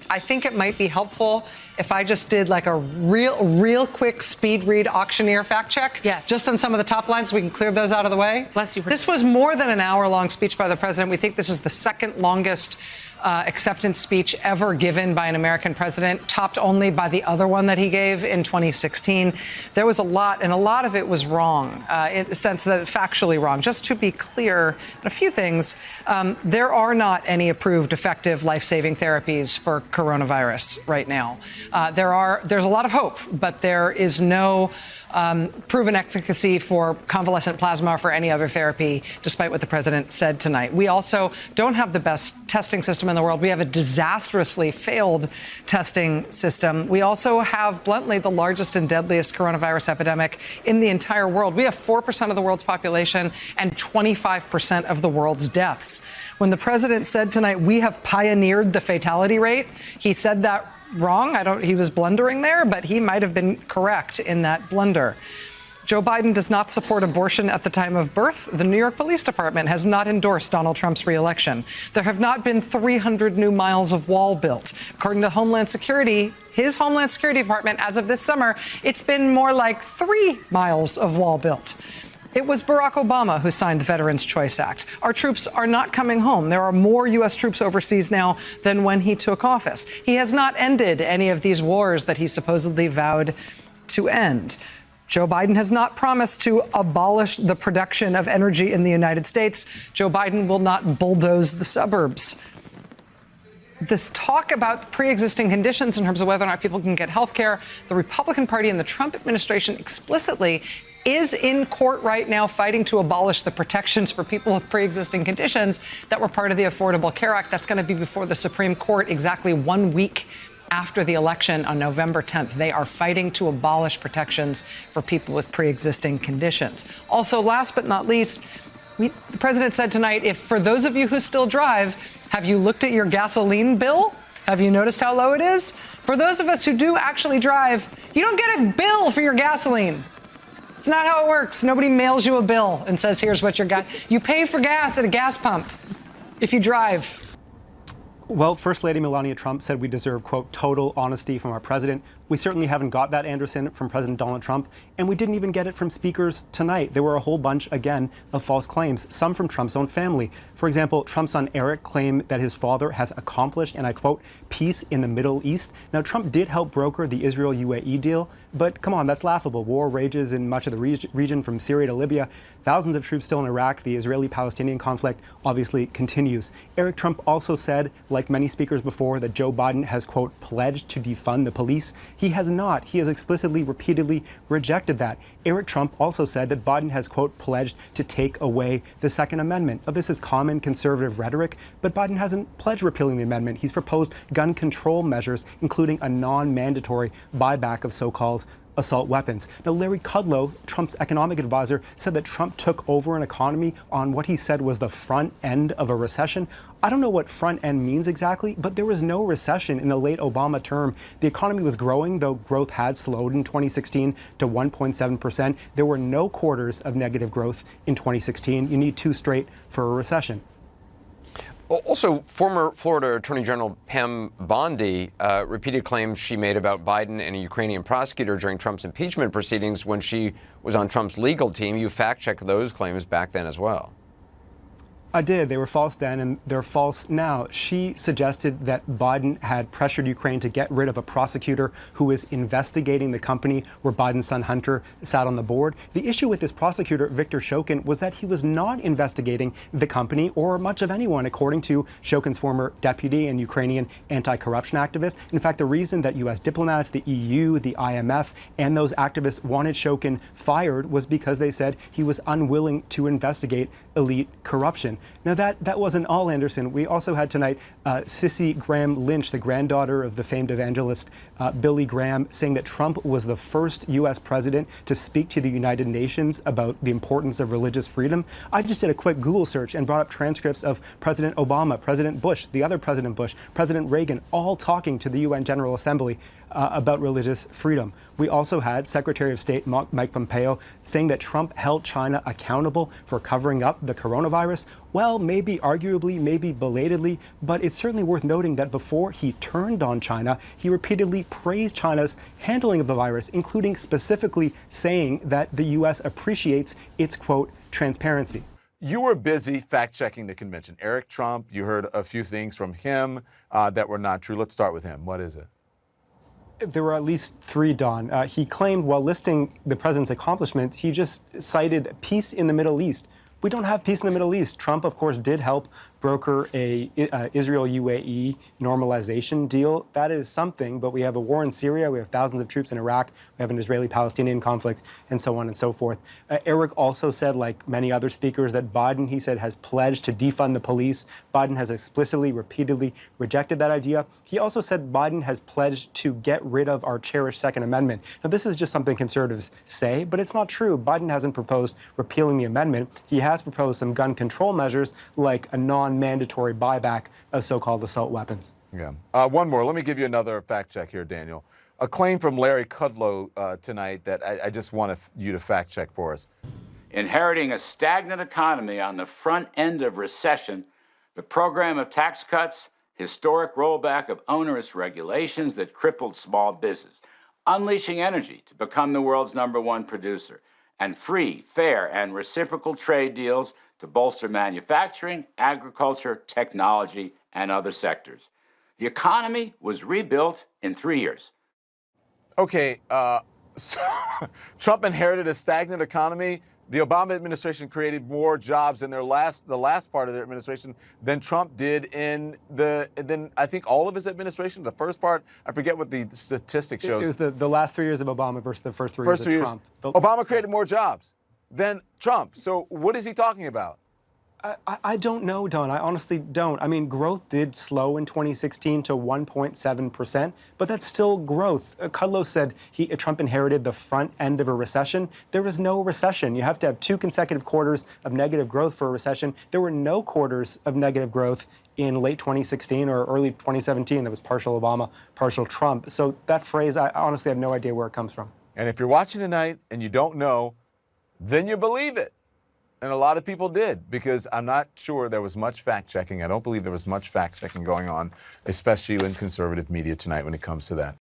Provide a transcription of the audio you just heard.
I think it might be helpful if I just did like a real quick speed read auctioneer fact check. Yes. Just on some of the top lines so we can clear those out of the way. Bless you. This was more than an hour-long speech by the president. We think this is the second longest acceptance speech ever given by an American president, topped only by the other one that he gave in 2016. There was a lot, and a lot of it was wrong, in the sense that factually wrong. Just to be clear, a few things. There are not any approved effective life-saving therapies for coronavirus right now. There's a lot of hope, but there is no proven efficacy for convalescent plasma or for any other therapy, despite what the president said tonight. We also don't have the best testing system in the world. We have a disastrously failed testing system. We also have, bluntly, the largest and deadliest coronavirus epidemic in the entire world. We have 4% of the world's population and 25% of the world's deaths. When the president said tonight, we have pioneered the fatality rate, he said that wrong. He was blundering there, but he might have been correct in that blunder. Joe Biden does not support abortion at the time of birth. The New York Police Department has not endorsed Donald Trump's reelection. There have not been 300 new miles of wall built. According to Homeland Security, his Homeland Security Department, as of this summer, it's been more like 3 miles of wall built. It was Barack Obama who signed the Veterans Choice Act. Our troops are not coming home. There are more U.S. troops overseas now than when he took office. He has not ended any of these wars that he supposedly vowed to end. Joe Biden has not promised to abolish the production of energy in the United States. Joe Biden will not bulldoze the suburbs. This talk about pre-existing conditions in terms of whether or not people can get health care, the Republican Party and the Trump administration explicitly is in court right now fighting to abolish the protections for people with pre-existing conditions that were part of the Affordable Care Act. That's going to be before the Supreme Court exactly 1 week after the election on November 10th. They are fighting to abolish protections for people with pre-existing conditions. Also, last but not least, the president said tonight, if for those of you who still drive, have you looked at your gasoline bill? Have you noticed how low it is? For those of us who do actually drive, you don't get a bill for your gasoline. It's not how it works. Nobody mails you a bill and says, here's what your gas. You pay for gas at a gas pump if you drive. Well, First Lady Melania Trump said we deserve, quote, total honesty from our president. We certainly haven't got that, Anderson, from President Donald Trump, and we didn't even get it from speakers tonight. There were a whole bunch, again, of false claims, some from Trump's own family. For example, Trump's son Eric claimed that his father has accomplished, and I quote, peace in the Middle East. Now, Trump did help broker the Israel-UAE deal, but come on, that's laughable. War rages in much of the region from Syria to Libya. Thousands of troops still in Iraq. The Israeli-Palestinian conflict obviously continues. Eric Trump also said, like many speakers before, that Joe Biden has, quote, pledged to defund the police. He has not. He has explicitly, repeatedly rejected that. Eric Trump also said that Biden has, quote, pledged to take away the Second Amendment. Now, this is common conservative rhetoric, but Biden hasn't pledged repealing the amendment. He's proposed gun control measures, including a non-mandatory buyback of so-called assault weapons. Now, Larry Kudlow, Trump's economic advisor, said that Trump took over an economy on what he said was the front end of a recession. I don't know what front end means exactly, but there was no recession in the late Obama term. The economy was growing, though growth had slowed in 2016 to 1.7%. There were no quarters of negative growth in 2016. You need 2 straight for a recession. Also, former Florida Attorney General Pam Bondi repeated claims she made about Biden and a Ukrainian prosecutor during Trump's impeachment proceedings when she was on Trump's legal team. You fact-checked those claims back then as well. I did. They were false then, and they're false now. She suggested that Biden had pressured Ukraine to get rid of a prosecutor who was investigating the company where Biden's son Hunter sat on the board. The issue with this prosecutor, Viktor Shokin, was that he was not investigating the company or much of anyone, according to Shokin's former deputy and Ukrainian anti-corruption activist. In fact, the reason that U.S. diplomats, the EU, the IMF, and those activists wanted Shokin fired was because they said he was unwilling to investigate elite corruption. Now, that wasn't all, Anderson. We also had tonight Cissy Graham Lynch, the granddaughter of the famed evangelist Billy Graham, saying that Trump was the first U.S. president to speak to the United Nations about the importance of religious freedom. I just did a quick Google search and brought up transcripts of President Obama, President Bush, the other President Bush, President Reagan, all talking to the UN General Assembly about religious freedom. We also had Secretary of State Mike Pompeo saying that Trump held China accountable for covering up the coronavirus. Well, maybe arguably, maybe belatedly, but it's certainly worth noting that before he turned on China, he repeatedly praised China's handling of the virus, including specifically saying that the U.S. appreciates its, quote, transparency. You were busy fact-checking the convention. Eric Trump, you heard a few things from him that were not true. Let's start with him. What is it? There were at least three, Don. He claimed while listing the president's accomplishments, he just cited peace in the Middle East. We don't have peace in the Middle East. Trump, of course, did help broker a Israel-UAE normalization deal. That is something, but we have a war in Syria, we have thousands of troops in Iraq, we have an Israeli-Palestinian conflict, and so on and so forth. Eric also said, like many other speakers, that Biden, he said, has pledged to defund the police. Biden has explicitly, repeatedly rejected that idea. He also said Biden has pledged to get rid of our cherished Second Amendment. Now, this is just something conservatives say, but it's not true. Biden hasn't proposed repealing the amendment. He has proposed some gun control measures, like a non-mandatory buyback of so-called assault weapons. Yeah. One more. Let me give you another fact check here, Daniel. A claim from Larry Kudlow tonight that I just want you to fact check for us. Inheriting a stagnant economy on the front end of recession, the program of tax cuts, historic rollback of onerous regulations that crippled small business, unleashing energy to become the world's #1 producer, and free, fair, and reciprocal trade deals to bolster manufacturing, agriculture, technology, and other sectors. The economy was rebuilt in 3 years. Okay, so Trump inherited a stagnant economy. The Obama administration created more jobs in the last part of their administration than Trump did than I think all of his administration. The first part, I forget what the statistic shows. It was the last 3 years of Obama versus the first 3 years of Trump. Obama created more jobs than Trump. So what is he talking about? I don't know, Don. I honestly don't. I mean, growth did slow in 2016 to 1.7%, but that's still growth. Kudlow said Trump inherited the front end of a recession. There was no recession. You have to have 2 consecutive quarters of negative growth for a recession. There were no quarters of negative growth in late 2016 or early 2017. That was partial Obama, partial Trump. So that phrase, I honestly have no idea where it comes from. And if you're watching tonight and you don't know, then you believe it. And a lot of people did, because I'm not sure there was much fact-checking. I don't believe there was much fact-checking going on, especially in conservative media tonight when it comes to that.